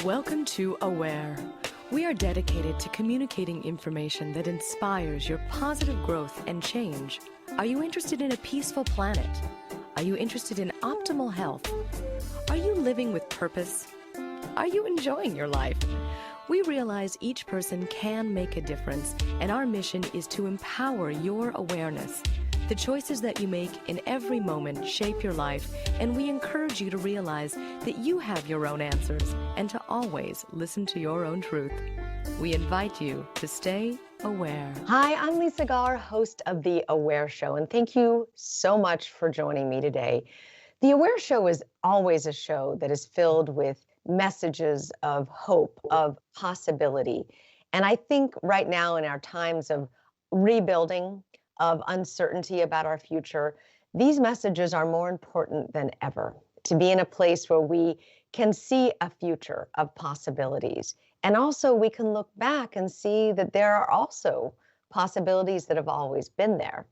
Welcome to Aware. We are dedicated to communicating information that inspires your positive growth and change. Are you interested in a peaceful planet? Are you interested in optimal health? Are you living with purpose? Are you enjoying your life? We realize each person can make a difference, and our mission is to empower your awareness. The choices that you make in every moment shape your life, and we encourage you to realize that you have your own answers and to always listen to your own truth. We invite you to stay aware. Hi, I'm Lisa Garr, host of The Aware Show, and thank you so much for joining me today. The Aware Show is always a show that is filled with messages of hope, of possibility. And I think right now in our times of rebuilding, of uncertainty about our future, these messages are more important than ever. To be in a place where we can see a future of possibilities. And also we can look back and see that there are also possibilities that have always been there.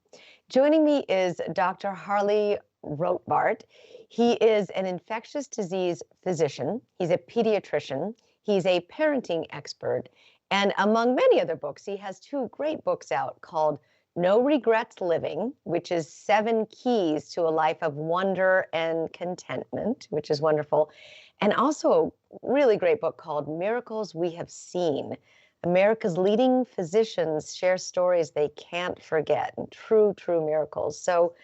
Joining me is Dr. Harley Rotbart. He is an infectious disease physician. He's a pediatrician. He's a parenting expert. And among many other books, he has two great books out called No Regrets Living, which is 7 keys to a life of wonder and contentment, which is wonderful. And also a really great book called Miracles We Have Seen. America's leading physicians share stories they can't forget, and true miracles. So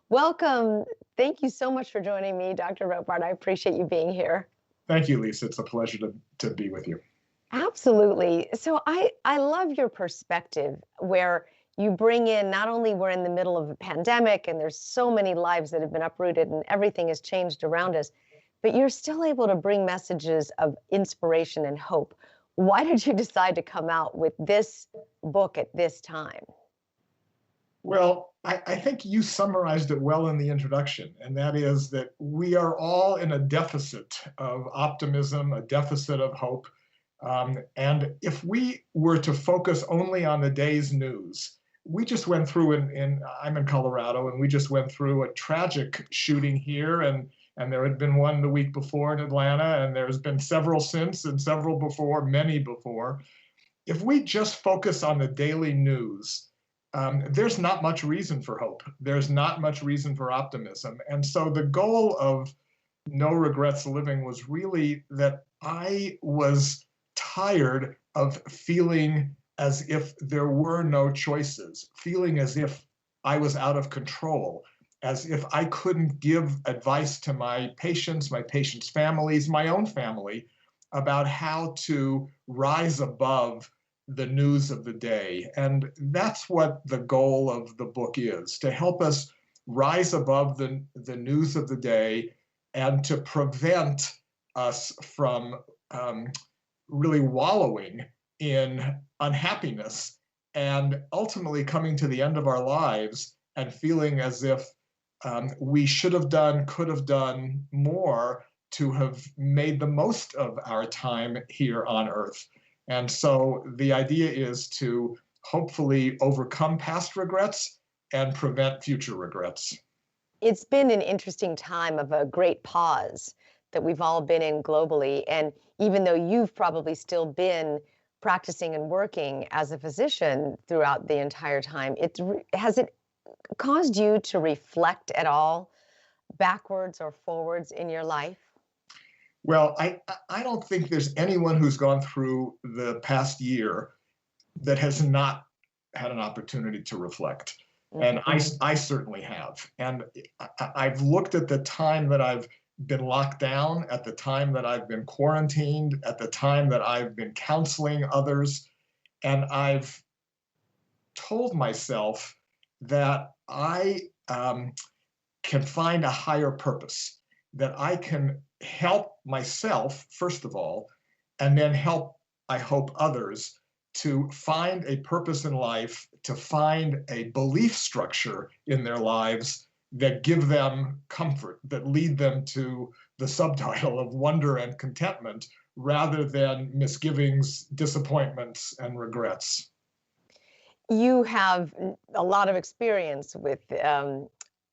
welcome. Thank you so much for joining me, Dr. Rotbart. I appreciate you being here. Thank you, Lisa. It's a pleasure to be with you. Absolutely. So I love your perspective where you bring in, not only we're in the middle of a pandemic and there's so many lives that have been uprooted and everything has changed around us, but you're still able to bring messages of inspiration and hope. Why did you decide to come out with this book at this time? Well, I think you summarized it well in the introduction, and that is that we are all in a deficit of optimism, a deficit of hope. And if we were to focus only on the day's news, we just went through I'm in Colorado, and we just went through a tragic shooting here, and there had been one the week before in Atlanta, and there's been several since, and several before, many before. If we just focus on the daily news, there's not much reason for hope. There's not much reason for optimism. And so the goal of No Regrets Living was really that I was tired of feeling as if there were no choices, feeling as if I was out of control, as if I couldn't give advice to my patients' families, my own family, about how to rise above the news of the day. And that's what the goal of the book is, to help us rise above the news of the day and to prevent us from really wallowing in unhappiness and ultimately coming to the end of our lives and feeling as if we should have done, could have done more to have made the most of our time here on Earth. And so the idea is to hopefully overcome past regrets and prevent future regrets. It's been an interesting time of a great pause that we've all been in globally. And even though you've probably still been practicing and working as a physician throughout the entire time, has it caused you to reflect at all backwards or forwards in your life? Well, I don't think there's anyone who's gone through the past year that has not had an opportunity to reflect. And I certainly have. And I've looked at the time that I've been locked down, at the time that I've been quarantined, at the time that I've been counseling others, and I've told myself that I can find a higher purpose, that I can help myself, first of all, and then help, I hope, others to find a purpose in life, to find a belief structure in their lives that give them comfort, that lead them to the subtitle of wonder and contentment, rather than misgivings, disappointments, and regrets. You have a lot of experience with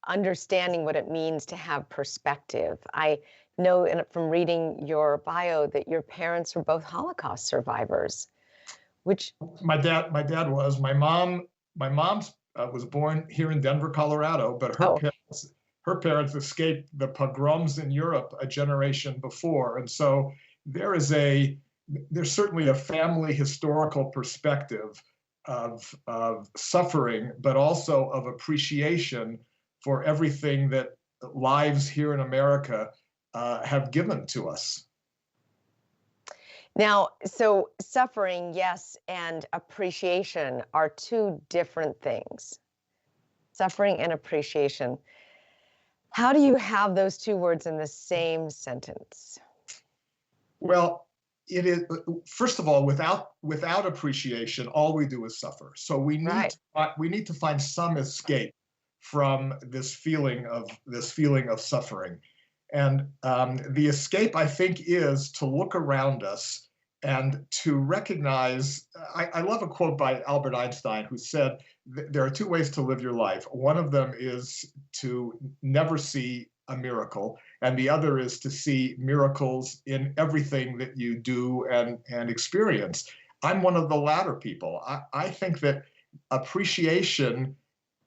understanding what it means to have perspective. I know from reading your bio that your parents were both Holocaust survivors, which, My dad was. My mom's was born here in Denver, Colorado, but oh, her parents escaped the pogroms in Europe a generation before, and so there is a there's certainly a family historical perspective of suffering, but also of appreciation for everything that lives here in America have given to us. now, so suffering, yes, and appreciation are two different things. Suffering and appreciation. How do you have those two words in the same sentence? Well, it is first of all, without appreciation, all we do is suffer. So Right. we need to find some escape from this feeling of suffering. And the escape, I think, is to look around us and to recognize. I love a quote by Albert Einstein, who said, there are two ways to live your life. One of them is to never see a miracle, and the other is to see miracles in everything that you do and experience. I'm one of the latter people. I think that appreciation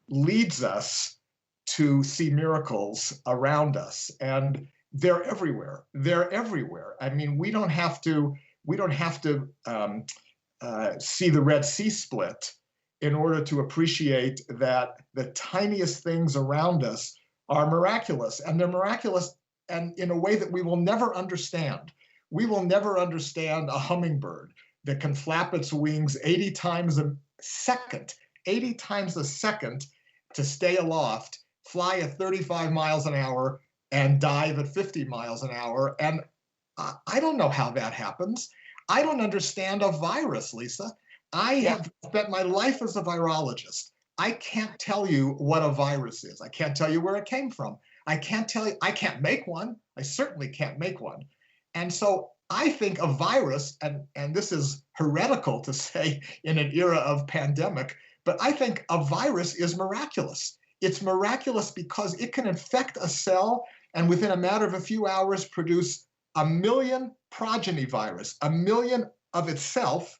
leads us to see miracles around us, and they're everywhere. They're everywhere. I mean, we don't have to see the Red Sea split in order to appreciate that the tiniest things around us are miraculous, and they're miraculous and in a way that we will never understand. We will never understand a hummingbird that can flap its wings 80 times a second, 80 times a second to stay aloft, fly at 35 miles an hour, and dive at 50 miles an hour. And I don't know how that happens. I don't understand a virus, Lisa. I Yeah. have spent my life as a virologist. I can't tell you what a virus is. I can't tell you where it came from. I can't tell you, I can't make one. I certainly can't make one. And so I think a virus, and this is heretical to say in an era of pandemic, but I think a virus is miraculous. It's miraculous because it can infect a cell and within a matter of a few hours produce a million progeny virus, a million of itself,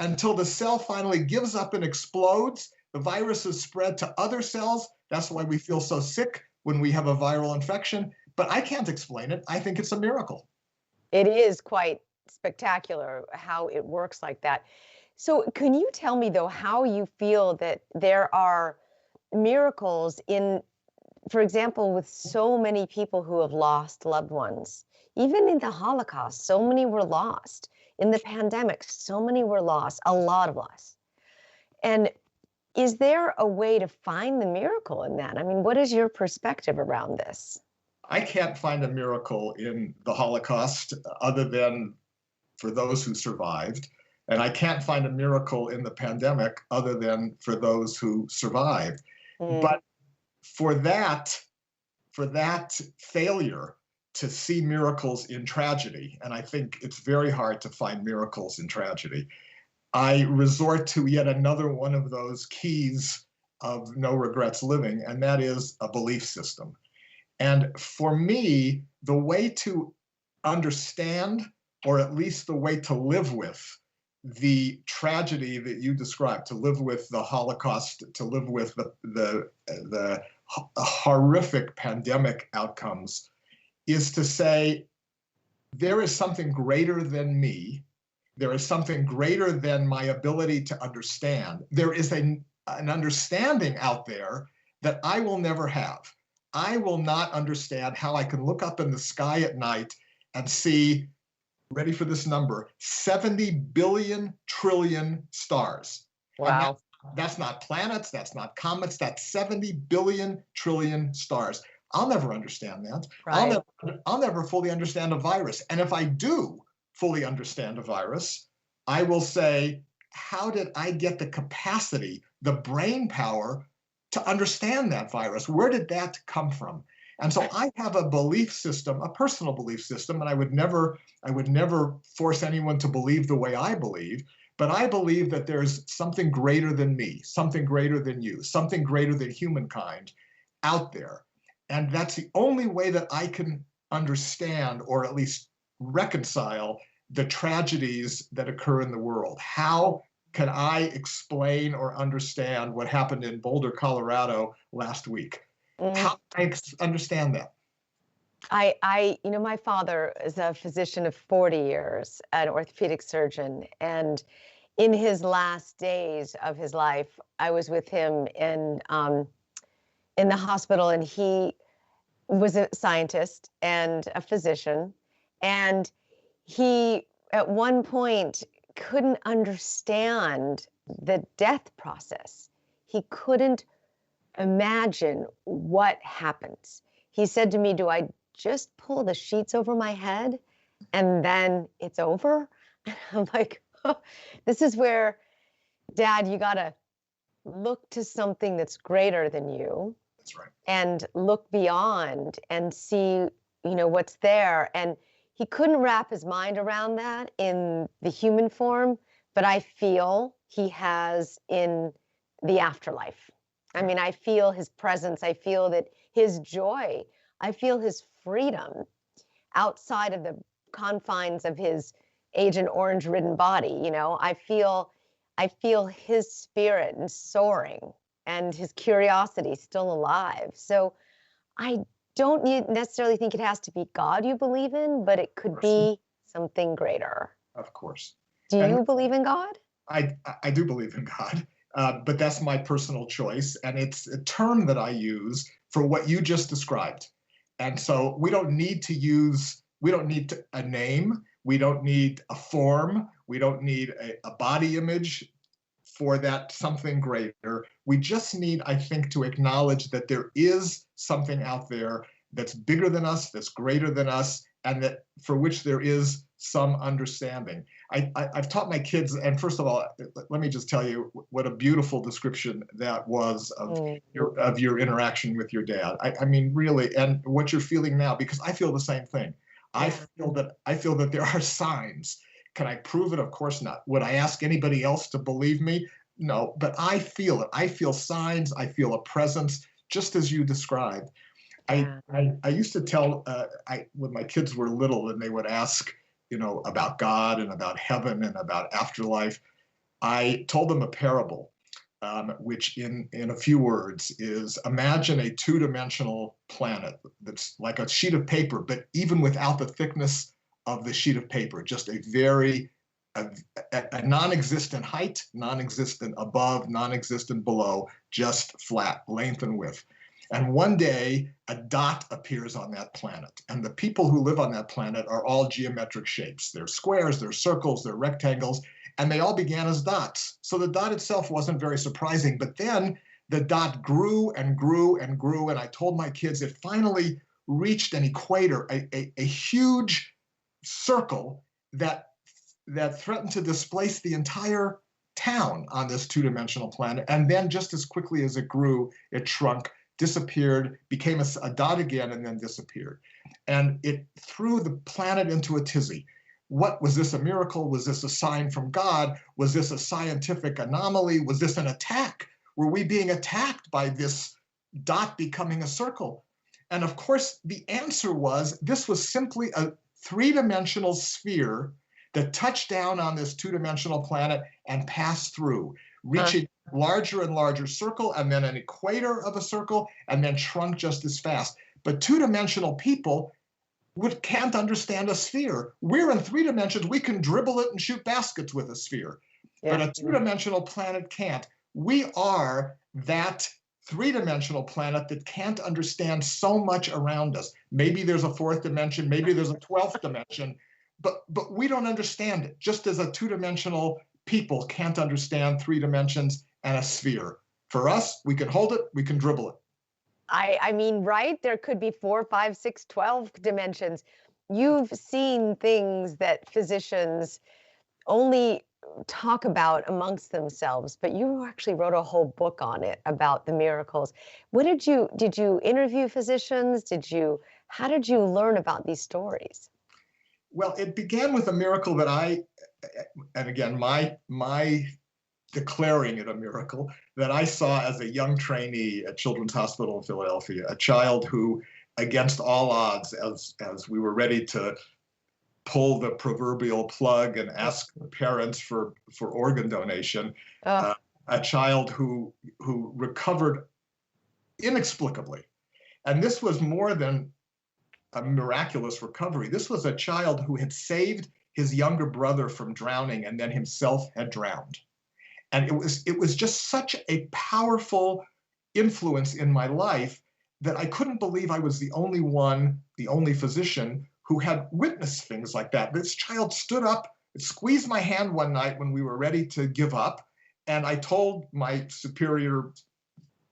until the cell finally gives up and explodes. The virus is spread to other cells. That's why we feel so sick when we have a viral infection. But I can't explain it. I think it's a miracle. It is quite spectacular how it works like that. So, can you tell me, though, how you feel that there are miracles in, for example, with so many people who have lost loved ones? Even in the Holocaust, so many were lost. In the pandemic, so many were lost, a lot of loss. And is there a way to find the miracle in that? I mean, what is your perspective around this? I can't find a miracle in the Holocaust other than for those who survived. And I can't find a miracle in the pandemic other than for those who survived. Mm, But for that, for that failure to see miracles in tragedy, and I think it's very hard to find miracles in tragedy, I resort to yet another one of those keys of no regrets living, and that is a belief system. And for me, the way to understand, or at least the way to live with the tragedy that you described, to live with the Holocaust, to live with the horrific pandemic outcomes, is to say, there is something greater than me. There is something greater than my ability to understand. There is an understanding out there that I will never have. I will not understand how I can look up in the sky at night and see, ready for this number, 70 billion trillion stars. And wow. that's not planets, that's not comets, that's 70 billion trillion stars. I'll never understand that. Right. I'll never fully understand a virus. And if I do fully understand a virus, I will say, how did I get the capacity, the brain power to understand that virus? Where did that come from? And so I have a belief system, a personal belief system, and I would never force anyone to believe the way I believe, but I believe that there's something greater than me, something greater than you, something greater than humankind out there. And that's the only way that I can understand or at least reconcile the tragedies that occur in the world? How can I explain or understand what happened in Boulder, Colorado last week? Mm. How can I understand that? My father is a physician of 40 years, an orthopedic surgeon, and in his last days of his life, I was with him in the hospital, and he was a scientist and a physician, and he at one point couldn't understand the death process. He couldn't imagine what happens. He said to me, "Do I just pull the sheets over my head and then it's over?" And I'm like, oh, this is where, Dad, you got to look to something that's greater than you That's right. and look beyond and see, what's there. And he couldn't wrap his mind around that in the human form, but I feel he has in the afterlife. I mean, I feel his presence. I feel that his joy. I feel his freedom outside of the confines of his Agent Orange ridden body. I feel his spirit and soaring and his curiosity still alive. So I don't necessarily think it has to be God you believe in, but it could be something greater. Of course. Do And you believe in God? I do believe in God, but that's my personal choice. And it's a term that I use for what you just described. And so we don't need a name. We don't need a form. We don't need a body image for that something greater. We just need, I think, to acknowledge that there is something out there that's bigger than us, that's greater than us, and that for which there is some understanding. I've taught my kids, and first of all, let me just tell you what a beautiful description that was of your interaction with your dad. I mean, really, and what you're feeling now, because I feel the same thing. I feel that there are signs. Can I prove it? Of course not. Would I ask anybody else to believe me? No, but I feel it. I feel signs. I feel a presence, just as you described. I used to tell when my kids were little and they would ask, about God and about heaven and about afterlife. I told them a parable, which in a few words is: imagine a two-dimensional planet that's like a sheet of paper, but even without the thickness of the sheet of paper, just a non-existent height, non-existent above, non-existent below, just flat, length and width. And one day, a dot appears on that planet. And the people who live on that planet are all geometric shapes. They're squares, they're circles, they're rectangles, and they all began as dots. So the dot itself wasn't very surprising. But then the dot grew and grew and grew. And I told my kids it finally reached an equator, a huge circle that threatened to displace the entire town on this two-dimensional planet. And then just as quickly as it grew, it shrunk, disappeared, became a dot again, and then disappeared. And it threw the planet into a tizzy. What was this, a miracle? Was this a sign from God? Was this a scientific anomaly? Was this an attack? Were we being attacked by this dot becoming a circle? And of course, the answer was this was simply a three-dimensional sphere that touched down on this two-dimensional planet and passed through, reaching larger and larger circle, and then an equator of a circle, and then shrunk just as fast. But two-dimensional people can't understand a sphere. We're in three dimensions. We can dribble it and shoot baskets with a sphere. But a two-dimensional planet can't. We are that three-dimensional planet that can't understand so much around us. Maybe there's a fourth dimension, maybe there's a 12th dimension, but we don't understand it, just as a two-dimensional people can't understand three dimensions and a sphere. For us, we can hold it, we can dribble it. I mean, right? There could be 4, 5, 6, 12 dimensions. You've seen things that physicians only talk about amongst themselves, but you actually wrote a whole book on it about the miracles. Did you interview physicians? How did you learn about these stories? Well, it began with a miracle that and again, my declaring it a miracle, that I saw as a young trainee at Children's Hospital in Philadelphia, a child who against all odds, as we were ready to pull the proverbial plug and ask parents for organ donation, Oh, a child who recovered inexplicably. And this was more than a miraculous recovery. This was a child who had saved his younger brother from drowning and then himself had drowned. And it was just such a powerful influence in my life that I couldn't believe I was the only one, the only physician who had witnessed things like that. This child stood up, squeezed my hand one night when we were ready to give up, and I told my superior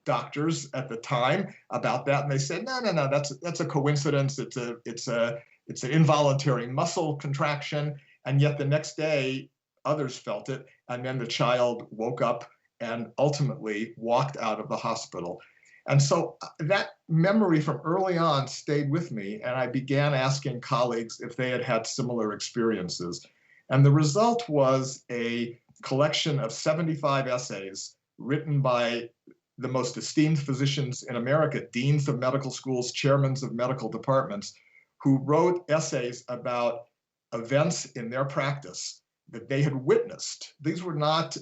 doctors at the time about that, and they said, no, that's a coincidence. It's an involuntary muscle contraction, and yet the next day others felt it, and then the child woke up and ultimately walked out of the hospital. And so that memory from early on stayed with me, and I began asking colleagues if they had had similar experiences. And the result was a collection of 75 essays written by the most esteemed physicians in America, deans of medical schools, chairmen of medical departments, who wrote essays about events in their practice that they had witnessed. These were not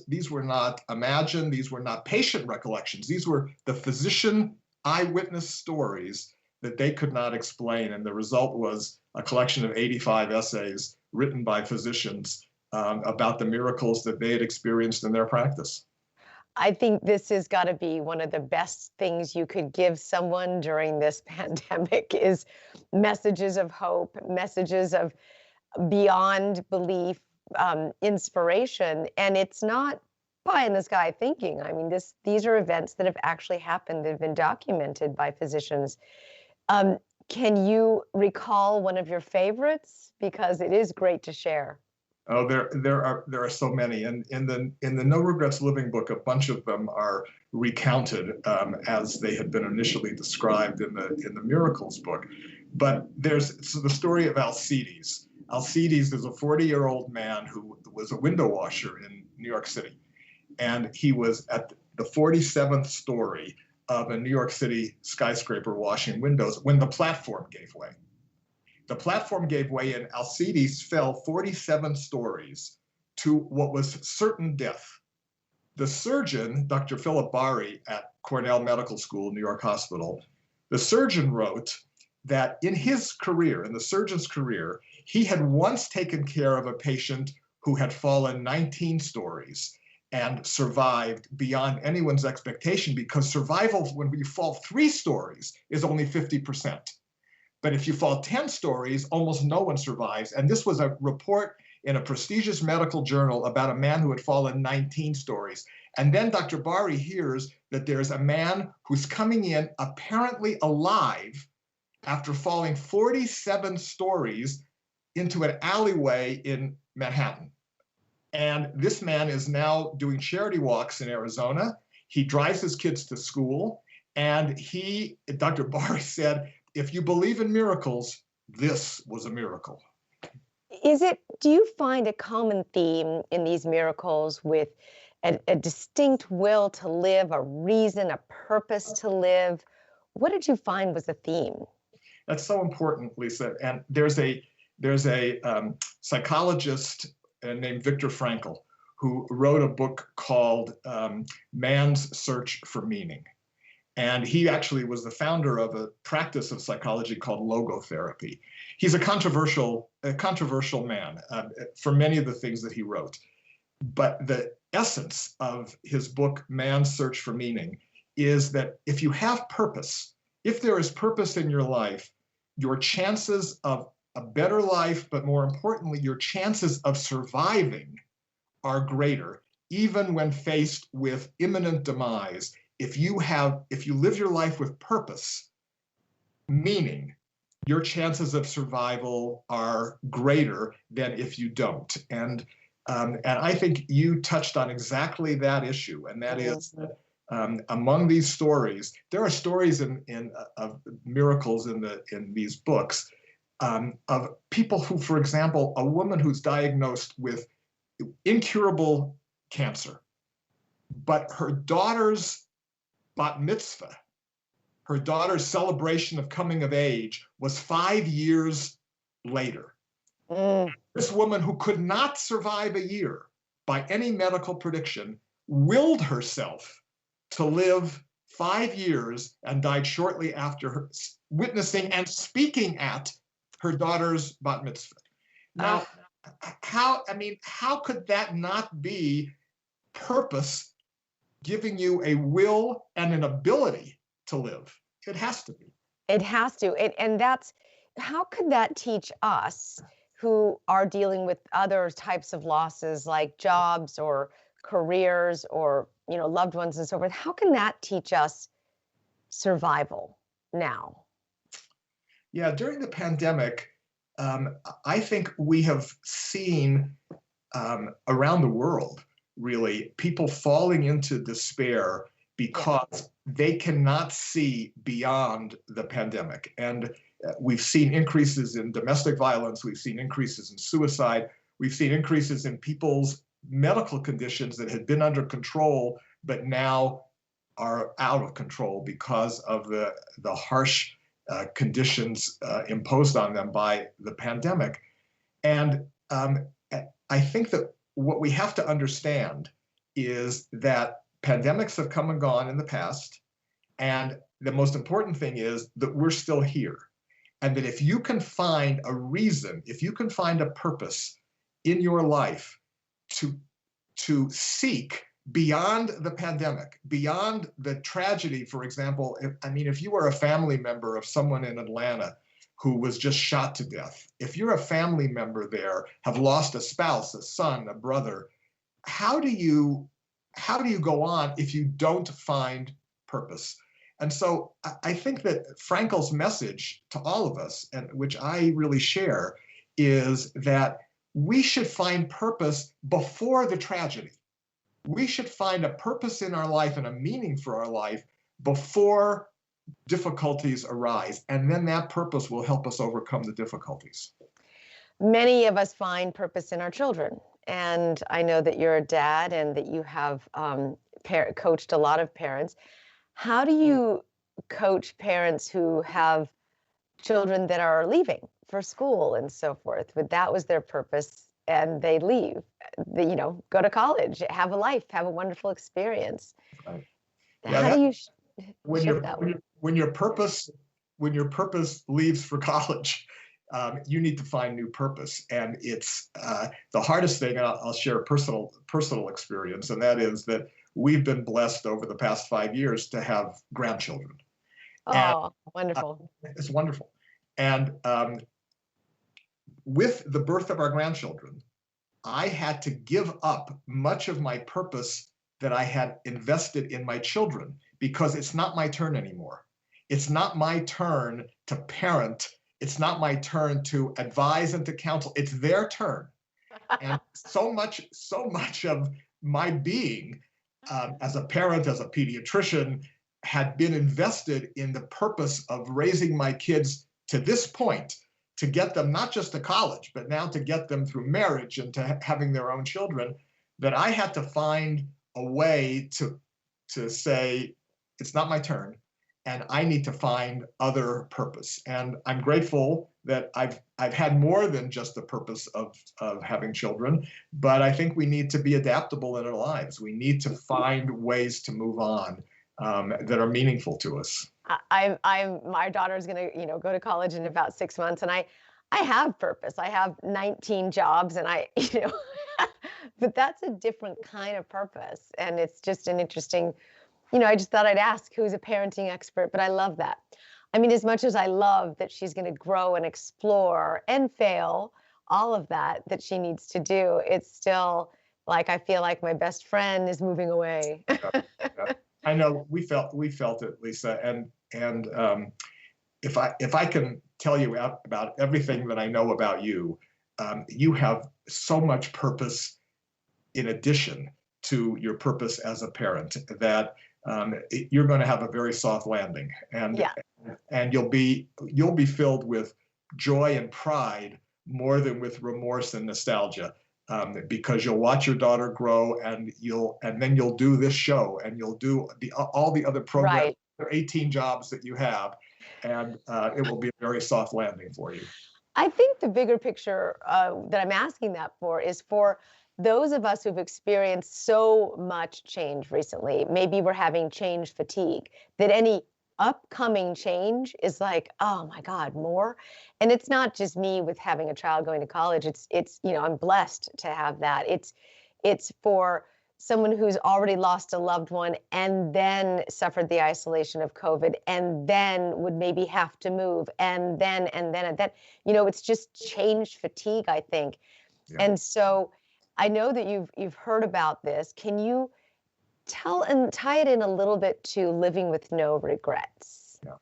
imagined, these were not patient recollections, these were the physician eyewitness stories that they could not explain. And the result was a collection of 85 essays written by physicians about the miracles that they had experienced in their practice. I think this has got to be one of the best things you could give someone during this pandemic is messages of hope, messages of beyond belief, inspiration. And it's not pie in the sky thinking. I mean, these are events that have actually happened, that have been documented by physicians. Can you recall one of your favorites? Because it is great to share. Oh, there are so many, and in the No Regrets Living book, a bunch of them are recounted as they had been initially described in the Miracles book. But there's the story of Alcides. Alcides is a 40-year-old man who was a window washer in New York City, and he was at the 47th story of a New York City skyscraper washing windows when the platform gave way. The platform gave way and Alcides fell 47 stories to what was certain death. The surgeon, Dr. Philip Barry at Cornell Medical School, New York Hospital, the surgeon wrote that in his career, in the surgeon's career, he had once taken care of a patient who had fallen 19 stories and survived beyond anyone's expectation, because survival when you fall 3 stories is only 50%. But if you fall 10 stories, almost no one survives. And this was a report in a prestigious medical journal about a man who had fallen 19 stories. And then Dr. Barry hears that there's a man who's coming in apparently alive after falling 47 stories into an alleyway in Manhattan. And this man is now doing charity walks in Arizona. He drives his kids to school. And Dr. Barry said, if you believe in miracles, this was a miracle. Do you find a common theme in these miracles with a distinct will to live, a reason, a purpose to live? What did you find was the theme? That's so important, Lisa. And there's a psychologist named Viktor Frankl who wrote a book called Man's Search for Meaning. And he actually was the founder of a practice of psychology called logotherapy. He's a controversial man for many of the things that he wrote. But the essence of his book, Man's Search for Meaning, is that if you have purpose, if there is purpose in your life, your chances of a better life, but more importantly, your chances of surviving are greater, even when faced with imminent demise. If you live your life with purpose, meaning, your chances of survival are greater than if you don't. And I think you touched on exactly that issue, and that is that among these stories, there are stories of miracles in these books of people who, for example, a woman who's diagnosed with incurable cancer, but her daughter's bat mitzvah Her daughter's celebration of coming of age was 5 years later. This woman, who could not survive a year by any medical prediction, willed herself to live 5 years and died shortly after her, witnessing and speaking at her daughter's bat mitzvah. Now, how could that not be purpose giving you a will and an ability to live? It has to be. It has to. And that's, how could that teach us who are dealing with other types of losses like jobs or careers or, loved ones and so forth? How can that teach us survival now? Yeah, during the pandemic, I think we have seen around the world, really, people falling into despair because they cannot see beyond the pandemic. And we've seen increases in domestic violence, we've seen increases in suicide, we've seen increases in people's medical conditions that had been under control, but now are out of control because of the harsh conditions imposed on them by the pandemic. And I think that what we have to understand is that pandemics have come and gone in the past, and the most important thing is that we're still here. And that if you can find a reason, if you can find a purpose in your life to seek beyond the pandemic, beyond the tragedy, for example, if you are a family member of someone in Atlanta who was just shot to death, if you're a family member there, have lost a spouse, a son, a brother, how do you go on if you don't find purpose? And so I think that Frankl's message to all of us, and which I really share, is that we should find purpose before the tragedy. We should find a purpose in our life and a meaning for our life before difficulties arise. And then that purpose will help us overcome the difficulties. Many of us find purpose in our children. And I know that you're a dad and that you have coached a lot of parents. How do you coach parents who have children that are leaving for school and so forth? But that was their purpose and they leave, go to college, have a life, have a wonderful experience. Right. How do you when your purpose leaves for college, you need to find new purpose. And it's the hardest thing, and I'll share a personal experience, and that is that we've been blessed over the past 5 years to have grandchildren. Oh, wonderful. It's wonderful. And with the birth of our grandchildren, I had to give up much of my purpose that I had invested in my children, because it's not my turn anymore. It's not my turn to parent. It's not my turn to advise and to counsel. It's their turn. And so much of my being as a parent, as a pediatrician, had been invested in the purpose of raising my kids to this point, to get them not just to college, but now to get them through marriage and to having their own children, that I had to find a way to say, it's not my turn, and I need to find other purpose. And I'm grateful that I've had more than just the purpose of having children, but I think we need to be adaptable in our lives. We need to find ways to move on that are meaningful to us. My daughter's going to, go to college in about 6 months, and I have purpose. I have 19 jobs, and but that's a different kind of purpose. And it's just an interesting, I just thought I'd ask who's a parenting expert, but I love that. I mean, as much as I love that she's going to grow and explore and fail, all of that she needs to do, it's still like, I feel like my best friend is moving away. Yeah. I know we felt it, Lisa, and if I can tell you about everything that I know about you, you have so much purpose in addition to your purpose as a parent that you're going to have a very soft landing, and you'll be filled with joy and pride more than with remorse and nostalgia. Because you'll watch your daughter grow, and then you'll do this show, and you'll do all the other programs Right. the 18 jobs that you have, and it will be a very soft landing for you. I think the bigger picture that I'm asking that for is for those of us who've experienced so much change recently. Maybe we're having change fatigue, that any upcoming change is like, oh my God, more. And it's not just me with having a child going to college. It's I'm blessed to have that. It's for someone who's already lost a loved one and then suffered the isolation of COVID and then would maybe have to move and then. It's just change fatigue, I think. Yeah. And so I know that you've heard about this. Can you tell and tie it in a little bit to living with no regrets? Yeah.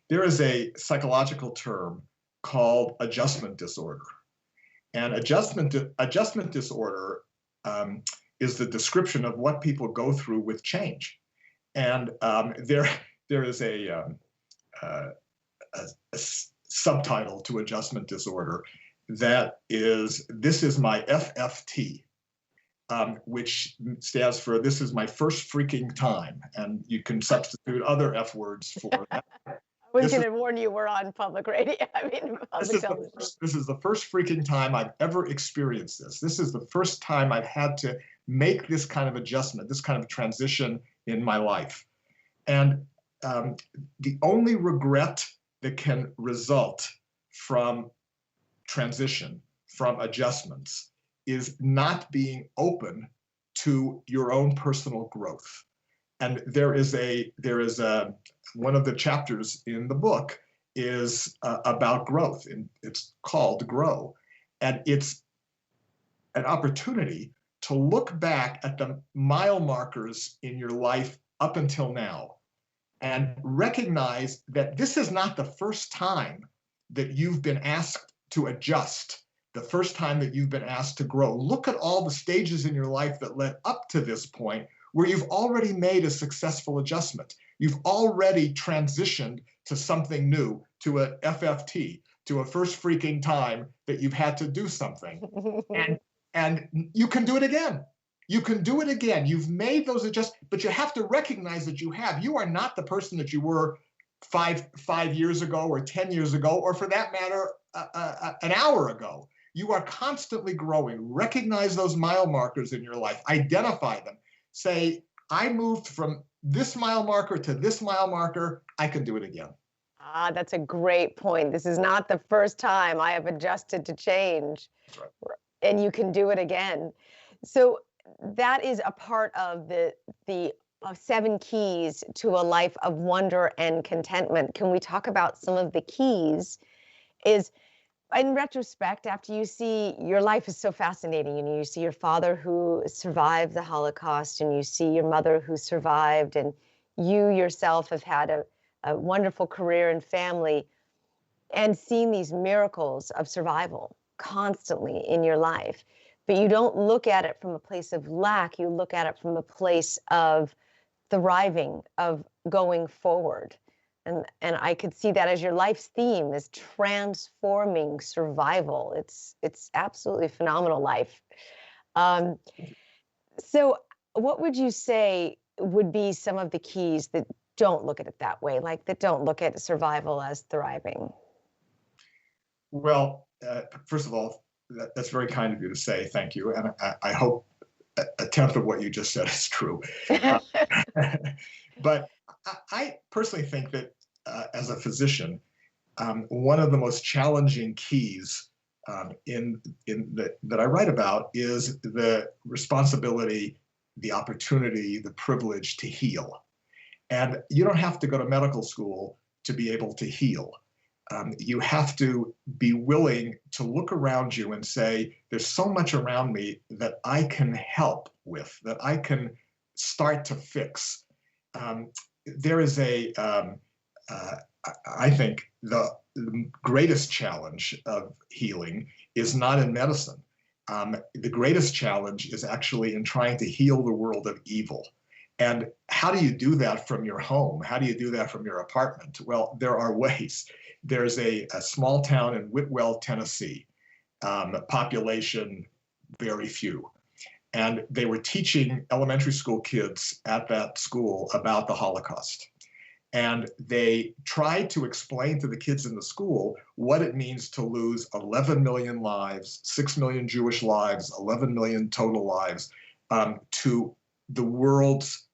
There is a psychological term called adjustment disorder. And adjustment disorder is the description of what people go through with change. And there is a subtitle to adjustment disorder that is, "This is my FFT," which stands for "This is my first freaking time." And you can substitute other F words for that. I was going to warn you, we're on public radio. This is the first freaking time I've ever experienced this. This is the first time I've had to make this kind of adjustment, this kind of transition in my life. And the only regret that can result from transition, from adjustments, is not being open to your own personal growth. And there is one of the chapters in the book is about growth, and it's called Grow. And it's an opportunity to look back at the mile markers in your life up until now and recognize that this is not the first time that you've been asked to adjust, the first time that you've been asked to grow. Look at all the stages in your life that led up to this point where you've already made a successful adjustment. You've already transitioned to something new, to a FFT, to a first freaking time that you've had to do something. And you can do it again. You can do it again. You've made those adjustments, but you have to recognize that you are not the person that you were five years ago or 10 years ago, or for that matter, an hour ago. You are constantly growing. Recognize those mile markers in your life. Identify them. Say, I moved from this mile marker to this mile marker. I can do it again. Ah, that's a great point. This is not the first time I have adjusted to change. That's right. And you can do it again. So that is a part of the 7 keys to a life of wonder and contentment. Can we talk about some of the keys? Is in retrospect, after you see your life is so fascinating, and you see your father who survived the Holocaust, and you see your mother who survived, and you yourself have had a wonderful career and family, and seeing these miracles of survival constantly in your life. But you don't look at it from a place of lack. You look at it from a place of thriving, of going forward. And I could see that as your life's theme is transforming survival. It's absolutely phenomenal life. So what would you say would be some of the keys that don't look at it that way, like that don't look at survival as thriving? Well, first of all, that's very kind of you to say. Thank you. And I hope a tenth of what you just said is true. But I personally think that as a physician, one of the most challenging keys that I write about is the responsibility, the opportunity, the privilege to heal. And you don't have to go to medical school to be able to heal. You have to be willing to look around you and say, there's so much around me that I can help with, that I can start to fix. There is I think the greatest challenge of healing is not in medicine. The greatest challenge is actually in trying to heal the world of evil. And how do you do that from your home? How do you do that from your apartment? Well, there are ways. There's a small town in Whitwell, Tennessee, population very few. And they were teaching elementary school kids at that school about the Holocaust. And they tried to explain to the kids in the school what it means to lose 11 million lives, 6 million Jewish lives, 11 million total lives, to the world's,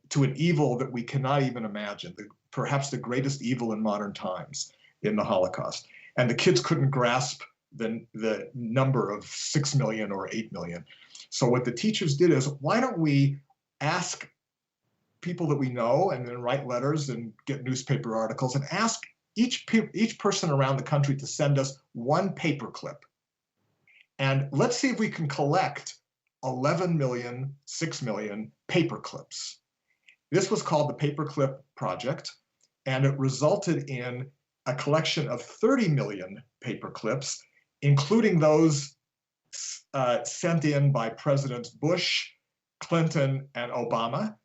to an evil that we cannot even imagine, perhaps the greatest evil in modern times, in the Holocaust. And the kids couldn't grasp the number of 6 million or 8 million. So what the teachers did is, why don't we ask people that we know and then write letters and get newspaper articles and ask each person around the country to send us one paper clip. And let's see if we can collect 11 million, 6 million paper clips. This was called the Paperclip Project, and it resulted in a collection of 30 million paper clips, including those sent in by Presidents Bush, Clinton, and Obama,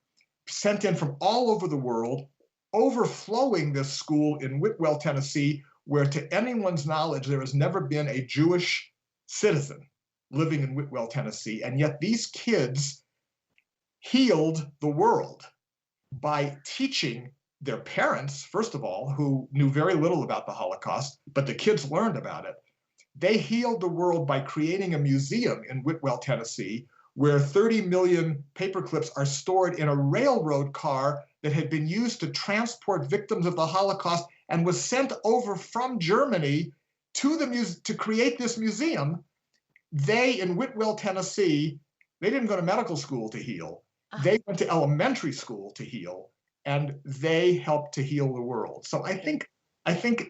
sent in from all over the world, overflowing this school in Whitwell, Tennessee, where to anyone's knowledge, there has never been a Jewish citizen living in Whitwell, Tennessee. And yet these kids healed the world by teaching their parents, first of all, who knew very little about the Holocaust, but the kids learned about it. They healed the world by creating a museum in Whitwell, Tennessee, where 30 million paper clips are stored in a railroad car that had been used to transport victims of the Holocaust and was sent over from Germany to the to create this museum. They, in Whitwell, Tennessee, they didn't go to medical school to heal. They went to elementary school to heal, and they helped to heal the world. So I think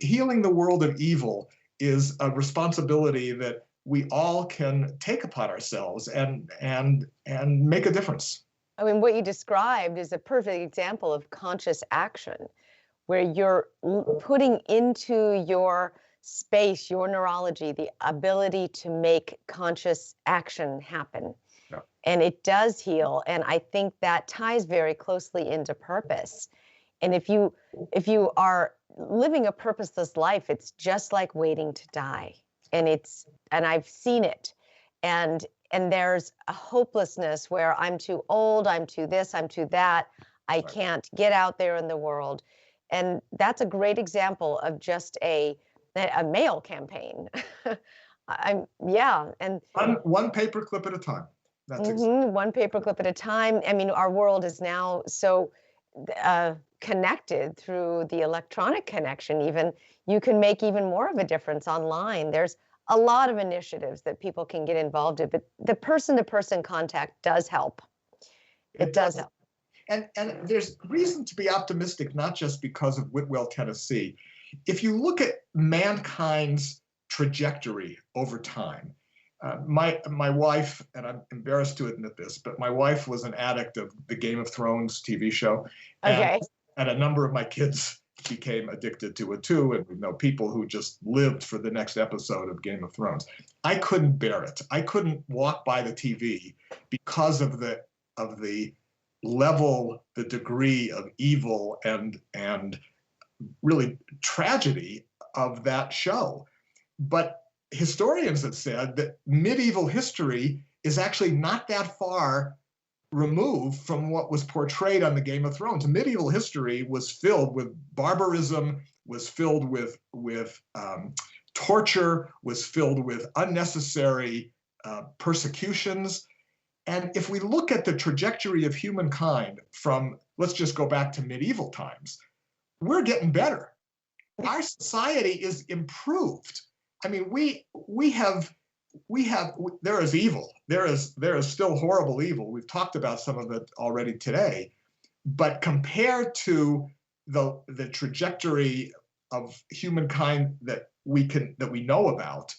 healing the world of evil is a responsibility that we all can take upon ourselves and make a difference. I mean, what you described is a perfect example of conscious action, where you're putting into your space, your neurology, the ability to make conscious action happen. Yeah. And it does heal. And I think that ties very closely into purpose. And if you are living a purposeless life, it's just like waiting to die. And I've seen it. And there's a hopelessness where I'm too old, I'm too this, I'm too that, I can't get out there in the world. And that's a great example of just a male campaign. And one paperclip at a time. That's one paperclip at a time. I mean, our world is now so connected through the electronic connection. Even you can make even more of a difference online. There's a lot of initiatives that people can get involved in, but the person-to-person contact does help. It does help. And there's reason to be optimistic, not just because of Whitwell, Tennessee. If you look at mankind's trajectory over time, my wife, and I'm embarrassed to admit this, but my wife was an addict of the Game of Thrones TV show. Okay. And a number of my kids became addicted to it too, and we know people who just lived for the next episode of Game of Thrones. I couldn't bear it. I couldn't walk by the TV because of the level, the degree of evil and really tragedy of that show. But historians have said that medieval history is actually not that far removed from what was portrayed on the Game of Thrones. Medieval history was filled with barbarism, was filled with torture, was filled with unnecessary persecutions. And if we look at the trajectory of humankind from, let's just go back to medieval times, we're getting better. Our society is improved. I mean, there is evil. There is still horrible evil. We've talked about some of it already today, but compared to the trajectory of humankind that we know about,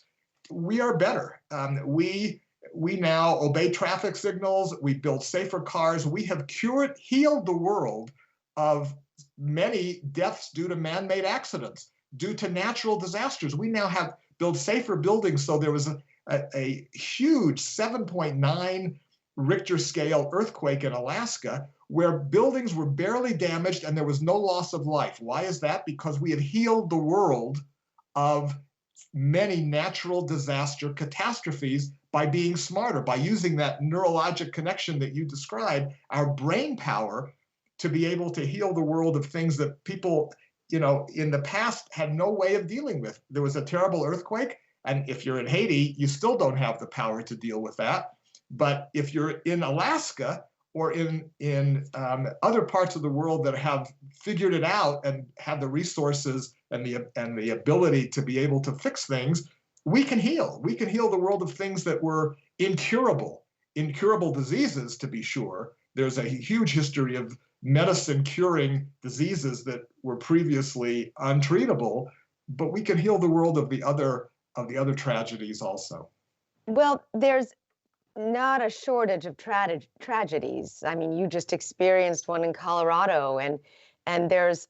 we are better. We now obey traffic signals. We build safer cars. We have healed the world of many deaths due to man-made accidents, due to natural disasters. We now build safer buildings. So there was a huge 7.9 Richter scale earthquake in Alaska where buildings were barely damaged and there was no loss of life. Why is that? Because we have healed the world of many natural disaster catastrophes by being smarter, by using that neurologic connection that you described, our brain power to be able to heal the world of things that people, in the past had no way of dealing with. There was a terrible earthquake, and if you're in Haiti, you still don't have the power to deal with that. But if you're in Alaska or in other parts of the world that have figured it out and have the resources and the ability to be able to fix things, we can heal. We can heal the world of things that were incurable diseases, to be sure. There's a huge history of medicine curing diseases that were previously untreatable, but we can heal the world of the other tragedies also. Well, there's not a shortage of tragedies. I mean, you just experienced one in Colorado, and there's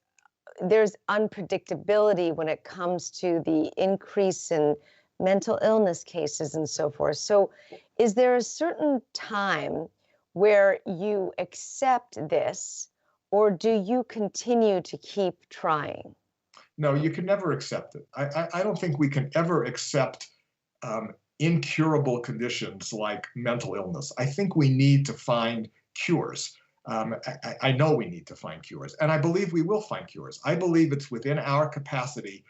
unpredictability when it comes to the increase in mental illness cases and so forth. So is there a certain time where you accept this, or do you continue to keep trying? No, you can never accept it. I don't think we can ever accept incurable conditions like mental illness. I think we need to find cures. I know we need to find cures, and I believe we will find cures. I believe it's within our capacity,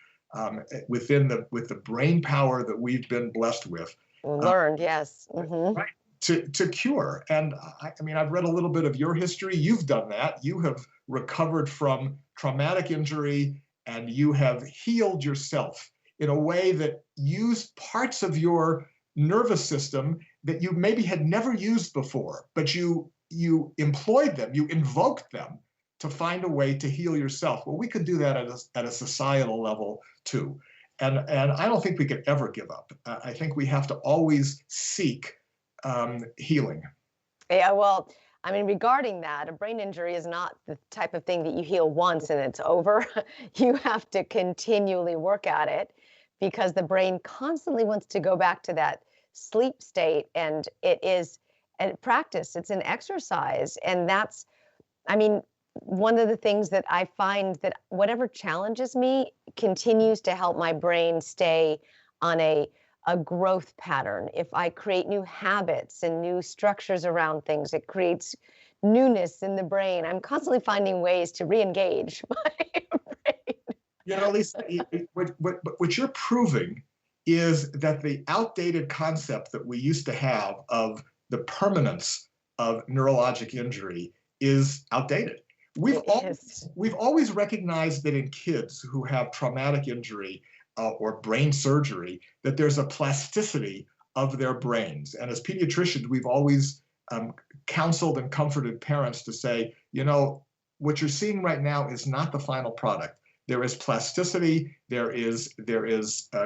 with the brain power that we've been blessed with. Learned, yes. Mm-hmm. Right, to cure. And I mean, I've read a little bit of your history. You've done that. You have recovered from traumatic injury, and you have healed yourself in a way that used parts of your nervous system that you maybe had never used before, but you employed them, you invoked them to find a way to heal yourself. Well, we could do that at a societal level too. And I don't think we could ever give up. I think we have to always seek healing. Yeah, well, I mean, regarding that, a brain injury is not the type of thing that you heal once and it's over. You have to continually work at it because the brain constantly wants to go back to that sleep state. And it is a practice, it's an exercise. And that's, I mean, one of the things that I find that whatever challenges me continues to help my brain stay on a growth pattern. If I create new habits and new structures around things, it creates newness in the brain. I'm constantly finding ways to re-engage my brain. Lisa, what you're proving is that the outdated concept that we used to have of the permanence of neurologic injury is outdated. We've always recognized that in kids who have traumatic injury or brain surgery, that there's a plasticity of their brains. And as pediatricians, we've always counseled and comforted parents to say, what you're seeing right now is not the final product. There is plasticity, there is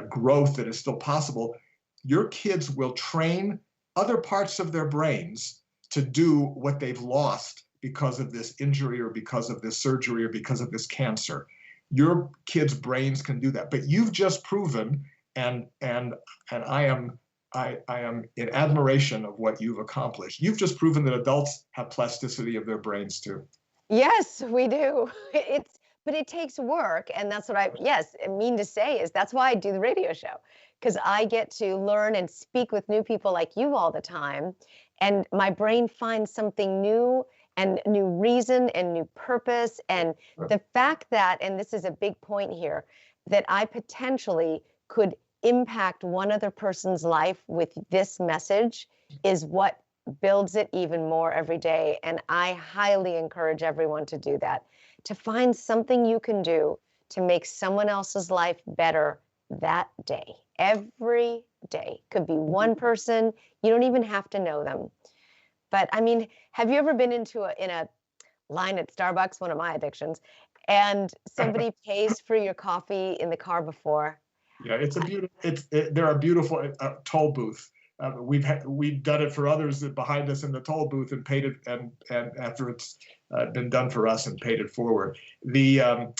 growth that is still possible. Your kids will train other parts of their brains to do what they've lost because of this injury or because of this surgery or because of this cancer. Your kids' brains can do that. But you've just proven, and I am in admiration of what you've accomplished. You've just proven that adults have plasticity of their brains too. Yes, we do. But it takes work, and that's what I mean to say is that's why I do the radio show, because I get to learn and speak with new people like you all the time, and my brain finds something new and new reason and new purpose. And the fact that, and this is a big point here, that I potentially could impact one other person's life with this message is what builds it even more every day. And I highly encourage everyone to do that, to find something you can do to make someone else's life better that day. Every day. Could be one person. You don't even have to know them. But I mean, have you ever been in a line at Starbucks, one of my addictions, and somebody pays for your coffee in the car before? Yeah, there are beautiful toll booths. We've done it for others behind us in the toll booth and paid it, and after it's been done for us and paid it forward. The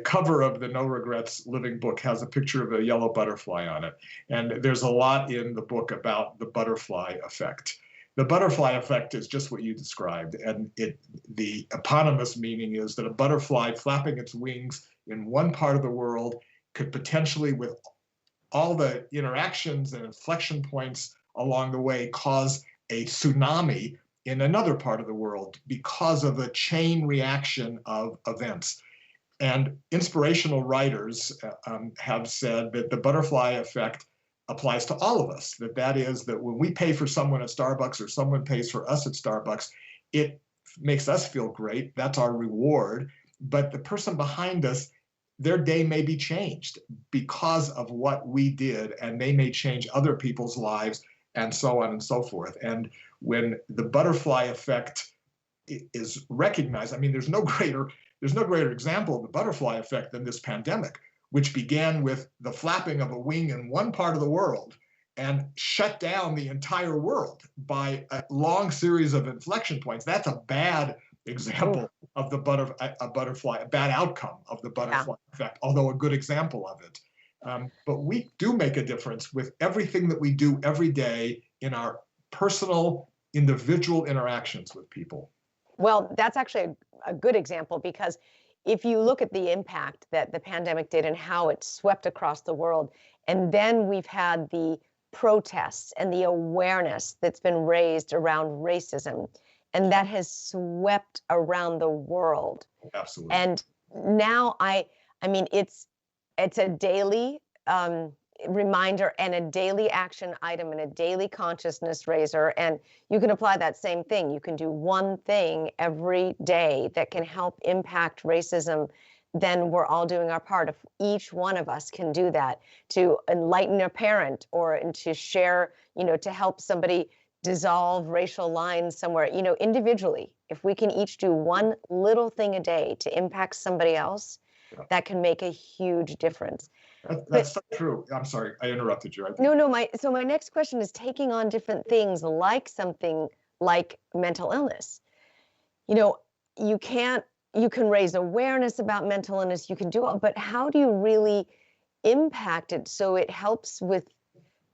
cover of the No Regrets Living book has a picture of a yellow butterfly on it, and there's a lot in the book about the butterfly effect. The butterfly effect is just what you described, and the eponymous meaning is that a butterfly flapping its wings in one part of the world could potentially, with all the interactions and inflection points along the way, cause a tsunami in another part of the world because of a chain reaction of events. And inspirational writers have said that the butterfly effect applies to all of us. That is that when we pay for someone at Starbucks or someone pays for us at Starbucks, it makes us feel great. That's our reward. But the person behind us, their day may be changed because of what we did, and they may change other people's lives, and so on and so forth. And when the butterfly effect is recognized, I mean, there's no greater example of the butterfly effect than this pandemic, which began with the flapping of a wing in one part of the world and shut down the entire world by a long series of inflection points. That's a bad example of the butterfly, a bad outcome of the butterfly effect, although a good example of it. But we do make a difference with everything that we do every day in our personal, individual interactions with people. Well, that's actually a good example, because if you look at the impact that the pandemic did and how it swept across the world, and then we've had the protests and the awareness that's been raised around racism, and that has swept around the world. Absolutely. And now I mean, it's a daily reminder and a daily action item and a daily consciousness raiser. And you can apply that same thing. You can do one thing every day that can help impact racism. Then we're all doing our part. If each one of us can do that, to enlighten a parent, or to share, to help somebody dissolve racial lines somewhere, individually, if we can each do one little thing a day to impact somebody else, that can make a huge difference. That's so true. I'm sorry, I interrupted you. No. My next question is taking on different things, like something like mental illness. You can raise awareness about mental illness, you can do it, but how do you really impact it so it helps with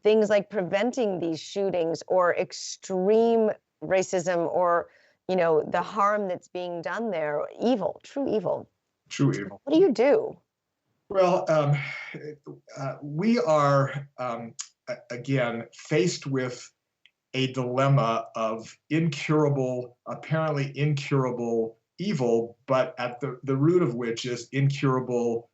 things like preventing these shootings or extreme racism, or, the harm that's being done there, true evil? True evil. What do you do? Well, we are, again, faced with a dilemma of apparently incurable evil, but at the root of which is incurable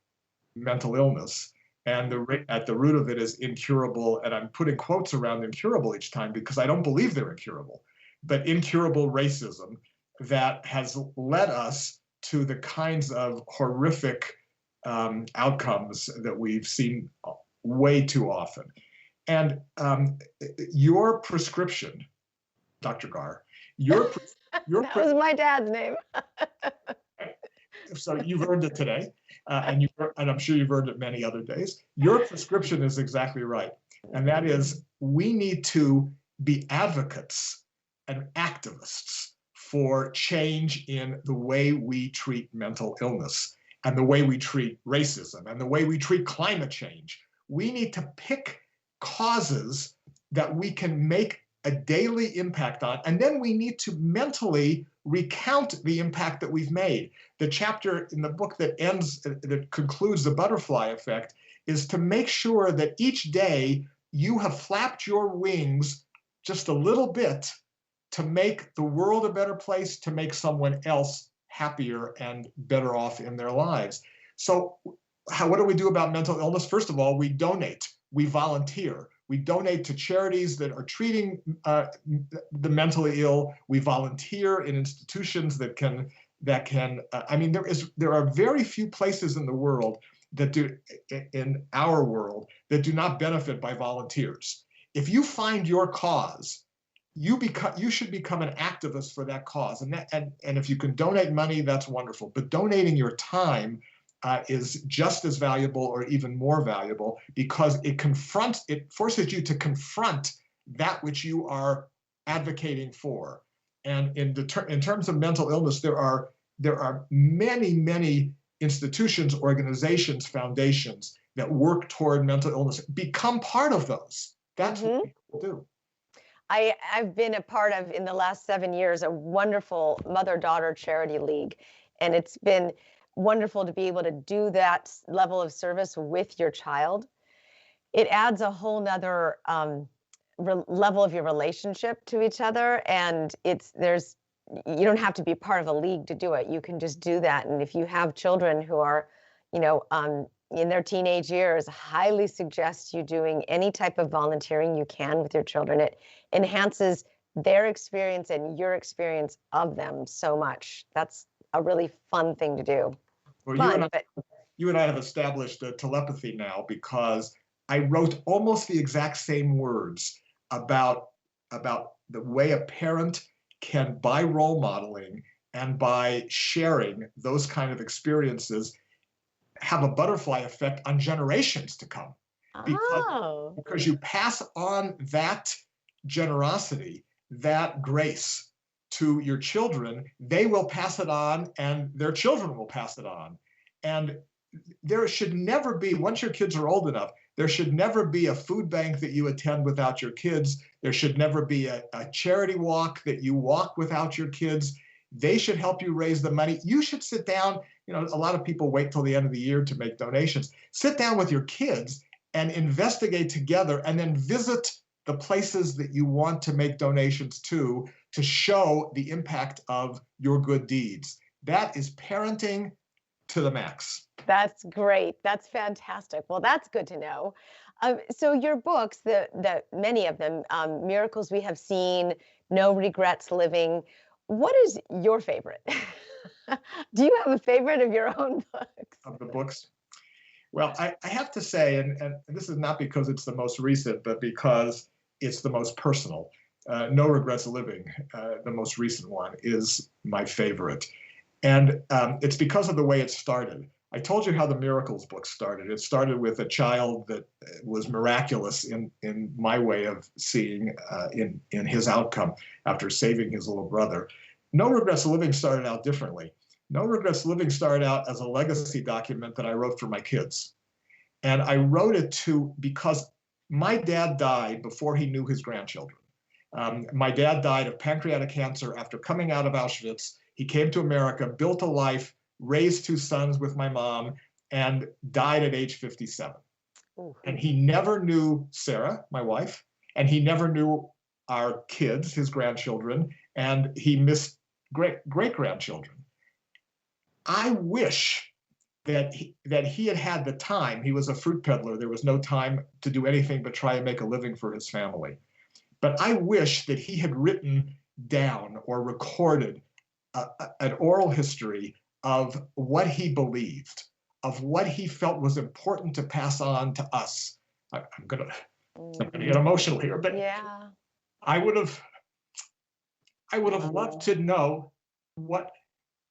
mental illness. And at the root of it is incurable, and I'm putting quotes around incurable each time because I don't believe they're incurable, but incurable racism that has led us to the kinds of horrific outcomes that we've seen way too often. And your prescription, Dr. Garr, that was my dad's name. So you've earned it today, and I'm sure you've earned it many other days. Your prescription is exactly right, and that is we need to be advocates and activists for change in the way we treat mental illness, and the way we treat racism, and the way we treat climate change. We need to pick causes that we can make a daily impact on, and then we need to mentally recount the impact that we've made. The chapter in the book that concludes the butterfly effect is to make sure that each day you have flapped your wings just a little bit to make the world a better place, to make someone else happier and better off in their lives. So what do we do about mental illness? First of all, we donate, we volunteer. We donate to charities that are treating the mentally ill. We volunteer in institutions that can. I mean, there are very few places in the world in our world, that do not benefit by volunteers. If you find your cause, you should become an activist for that cause, and if you can donate money, that's wonderful. But donating your time is just as valuable, or even more valuable, because it forces you to confront that which you are advocating for. And in terms of mental illness, there are many institutions, organizations, foundations that work toward mental illness. Become part of those. That's what people do. I've been a part of, in the last 7 years, a wonderful mother-daughter charity league, and it's been wonderful to be able to do that level of service with your child. It adds a whole nother level of your relationship to each other, and you don't have to be part of a league to do it. You can just do that. And if you have children who are, in their teenage years, highly suggest you doing any type of volunteering you can with your children. It enhances their experience and your experience of them so much. That's a really fun thing to do. Well, Fun, but you and I have established a telepathy now, because I wrote almost the exact same words about the way a parent can, by role modeling and by sharing those kind of experiences, have a butterfly effect on generations to come. Because you pass on that generosity, that grace to your children, they will pass it on, and their children will pass it on. And there should never be, once your kids are old enough, there should never be a food bank that you attend without your kids. There should never be a charity walk that you walk without your kids. They should help you raise the money. You should sit down. A lot of people wait till the end of the year to make donations. Sit down with your kids and investigate together, and then visit the places that you want to make donations to show the impact of your good deeds. That is parenting to the max. That's great. That's fantastic. Well, that's good to know. So your books, many of them, Miracles We Have Seen, No Regrets Living. What is your favorite? Do you have a favorite of your own books? Of the books? Well, I have to say, and this is not because it's the most recent, but because it's the most personal. No Regrets Living, the most recent one, is my favorite. And it's because of the way it started. I told you how the Miracles book started. It started with a child that was miraculous in my way of seeing in his outcome after saving his little brother. No Regrets Living started out differently. No Regrets Living started out as a legacy document that I wrote for my kids. And I wrote it because my dad died before he knew his grandchildren. My dad died of pancreatic cancer after coming out of Auschwitz. He came to America, built a life, raised 2 sons with my mom, and died at age 57. Ooh. And he never knew Sarah, my wife, and he never knew our kids, his grandchildren, and he missed great-grandchildren. I wish that he had had the time. He was a fruit peddler. There was no time to do anything but try and make a living for his family. But I wish that he had written down or recorded an oral history of what he believed, of what he felt was important to pass on to us. I'm gonna get emotional here, but yeah. I would have loved to know what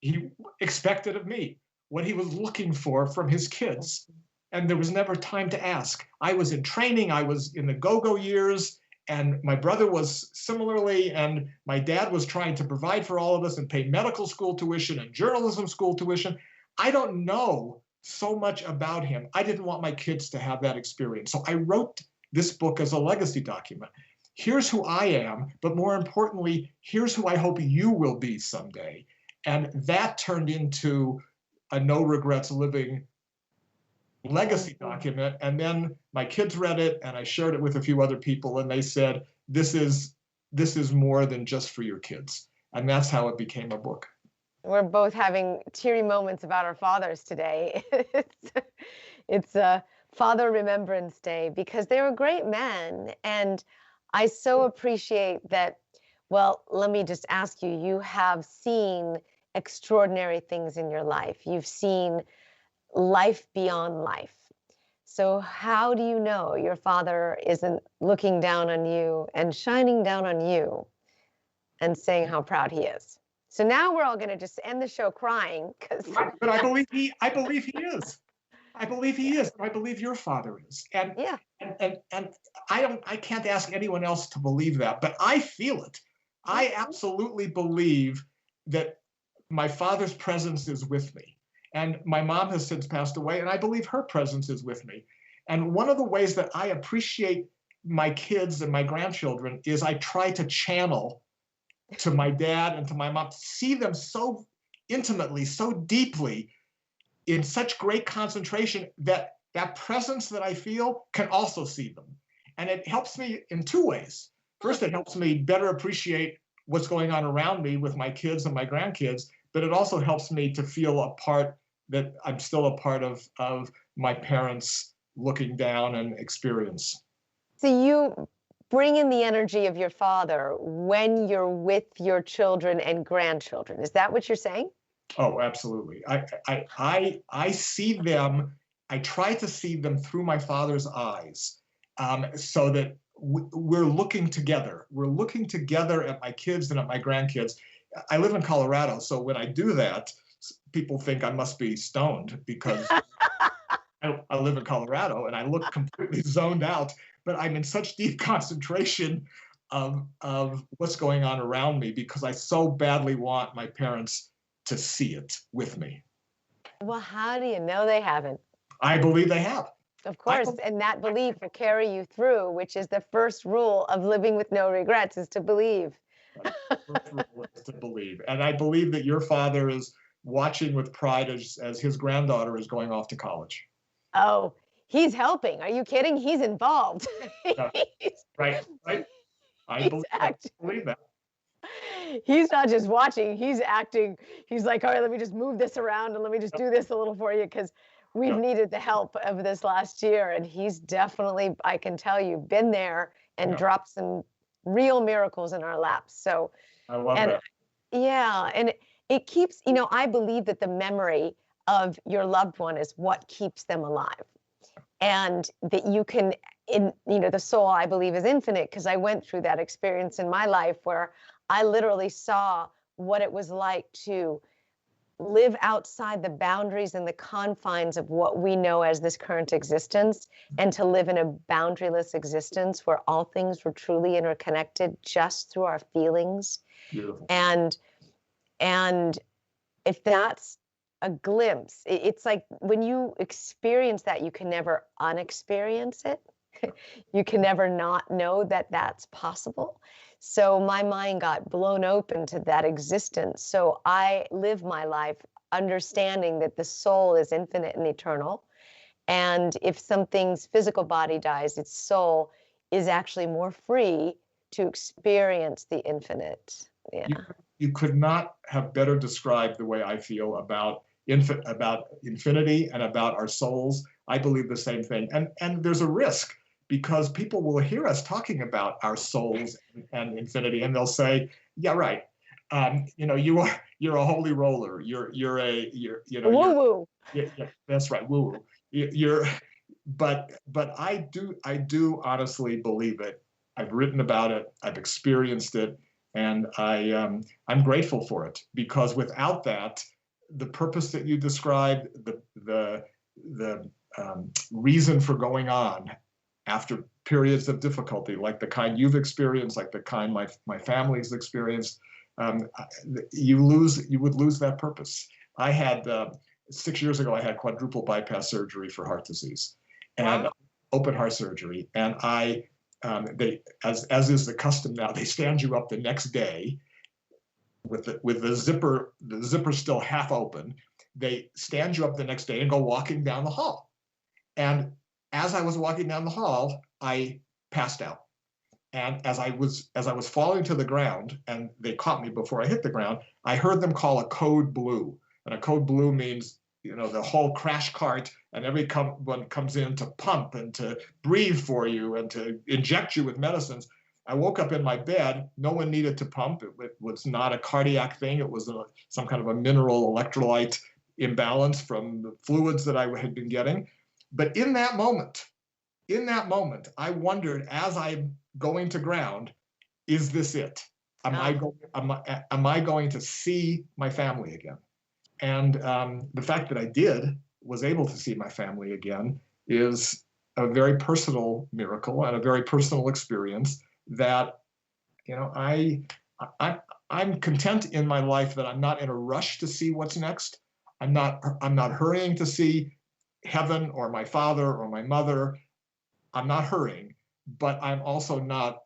he expected of me, what he was looking for from his kids. And there was never time to ask. I was in training, I was in the go-go years, and my brother was similarly, and my dad was trying to provide for all of us and pay medical school tuition and journalism school tuition. I don't know so much about him. I didn't want my kids to have that experience. So I wrote this book as a legacy document. Here's who I am, but more importantly, here's who I hope you will be someday. And that turned into a No Regrets Living legacy document. And then my kids read it, and I shared it with a few other people, and they said, this is more than just for your kids. And that's how it became a book. We're both having teary moments about our fathers today. It's a Father Remembrance Day, because they were great men. And I so appreciate that. Well, let me just ask you, you have seen extraordinary things in your life. You've seen life beyond life. So how do you know your father isn't looking down on you and shining down on you and saying how proud he is? So now we're all going to just end the show crying, because. But I believe he is. I believe he is. I believe your father is. And yeah. And I can't ask anyone else to believe that, but I feel it. I absolutely believe that my father's presence is with me. And my mom has since passed away, and I believe her presence is with me. And one of the ways that I appreciate my kids and my grandchildren is I try to channel to my dad and to my mom, see them so intimately, so deeply, in such great concentration that that presence that I feel can also see them. And it helps me in two ways. First, it helps me better appreciate what's going on around me with my kids and my grandkids, but it also helps me to feel a part that I'm still a part of my parents looking down and experience. So you bring in the energy of your father when you're with your children and grandchildren. Is that what you're saying? Oh, absolutely. I see them. I try to see them through my father's eyes, so that we're looking together. We're looking together at my kids and at my grandkids. I live in Colorado, so when I do that, people think I must be stoned because I live in Colorado and I look completely zoned out. But I'm in such deep concentration of what's going on around me because I so badly want my parents to see it with me. Well, how do you know they haven't? I believe they have. Of course, and that belief will carry you through, which is the first rule of living with no regrets, is to believe. First rule is to believe. And I believe that your father is watching with pride as his granddaughter is going off to college. Oh, he's helping. Are you kidding? He's involved. Right, right. I believe that. He's not just watching, he's acting. He's like, all right, let me just move this around and let me just do this a little for you because we've needed the help of this last year. And he's definitely, I can tell you, been there and dropped some real miracles in our laps. So I love that. Yeah, and it keeps, I believe that the memory of your loved one is what keeps them alive. And that you can, the soul, I believe, is infinite because I went through that experience in my life where I literally saw what it was like to live outside the boundaries and the confines of what we know as this current existence, and to live in a boundaryless existence where all things were truly interconnected just through our feelings. Beautiful. And if that's a glimpse, it's like when you experience that, you can never unexperience it. You can never not know that that's possible. So my mind got blown open to that existence. So I live my life understanding that the soul is infinite and eternal. And if something's physical body dies, its soul is actually more free to experience the infinite. Yeah. You could not have better described the way I feel about infinity and about our souls. I believe the same thing. And there's a risk because people will hear us talking about our souls and infinity, and they'll say, "Yeah, right. You're a holy roller. You're Woo woo. Yeah, that's right. Woo woo. But I do honestly believe it. I've written about it. I've experienced it, and I'm grateful for it because without that, the purpose that you described, the reason for going on after periods of difficulty, like the kind you've experienced, like the kind my family's experienced, you would lose that purpose. I had 6 years ago, I had quadruple bypass surgery for heart disease, and open heart surgery, and they, as is the custom now, they stand you up the next day with the zipper still half open. They stand you up the next day and go walking down the hall. And as I was walking down the hall, I passed out. And as I was falling to the ground, and they caught me before I hit the ground, I heard them call a code blue. And a code blue means, the whole crash cart and everyone comes in to pump and to breathe for you and to inject you with medicines. I woke up in my bed. No one needed to pump. It was not a cardiac thing. It was some kind of a mineral electrolyte imbalance from the fluids that I had been getting. But in that moment, I wondered, as I'm going to ground, is this it? Am I going to see my family again? And the fact that I was able to see my family again, is a very personal miracle and a very personal experience that, I'm content in my life that I'm not in a rush to see what's next. I'm not hurrying to see heaven or my father or my mother. I'm not hurrying, but I'm also not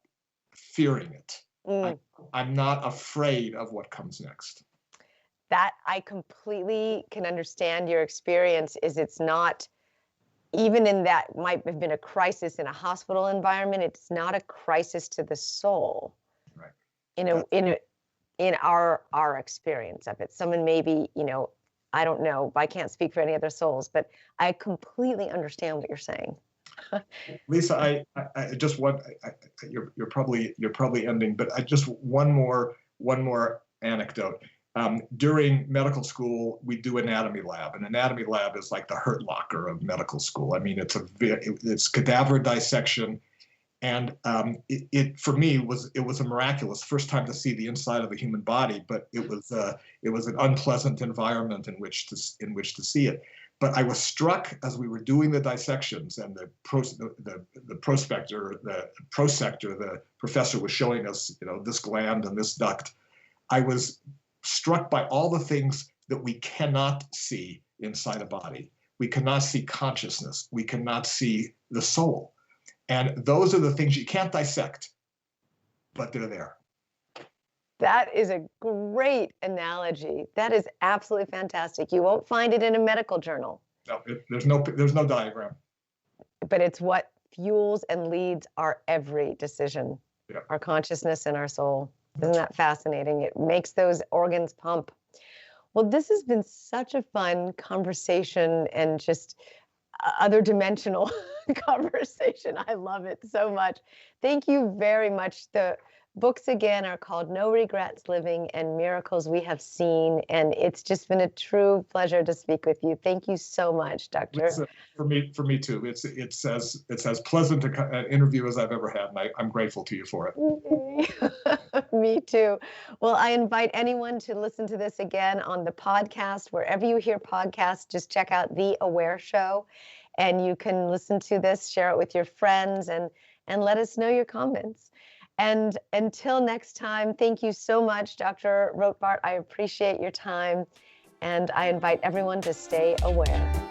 fearing it. I'm not afraid of what comes next. That I completely can understand your experience. It's not even in that might have been a crisis in a hospital environment, it's not a crisis to the soul. Right. In our experience of it. Someone maybe, I don't know, I can't speak for any other souls, but I completely understand what you're saying. Lisa, I just want, you're probably ending, but I just one more anecdote. During medical school, we do anatomy lab. An anatomy lab is like the hurt locker of medical school. I mean, it's cadaver dissection, and it for me was a miraculous first time to see the inside of a human body. But it was an unpleasant environment in which to see it. But I was struck as we were doing the dissections, and the prosector, the professor was showing us, this gland and this duct. I was struck by all the things that we cannot see inside a body. We cannot see consciousness. We cannot see the soul. And those are the things you can't dissect, but they're there. That is a great analogy. That is absolutely fantastic. You won't find it in a medical journal. No, there's no diagram. But it's what fuels and leads our every decision, Yeah. Our consciousness and our soul. Isn't that fascinating? It makes those organs pump. Well, this has been such a fun conversation and just other dimensional conversation. I love it so much. Thank you very much. The books again are called No Regrets Living and Miracles We Have Seen. And it's just been a true pleasure to speak with you. Thank you so much, Doctor. For me too. It's as pleasant an interview as I've ever had, and I'm grateful to you for it. Me too. Well, I invite anyone to listen to this again on the podcast. Wherever you hear podcasts, just check out The Aware Show, and you can listen to this, share it with your friends, and let us know your comments. And until next time, thank you so much, Dr. Rotbart. I appreciate your time, and I invite everyone to stay aware.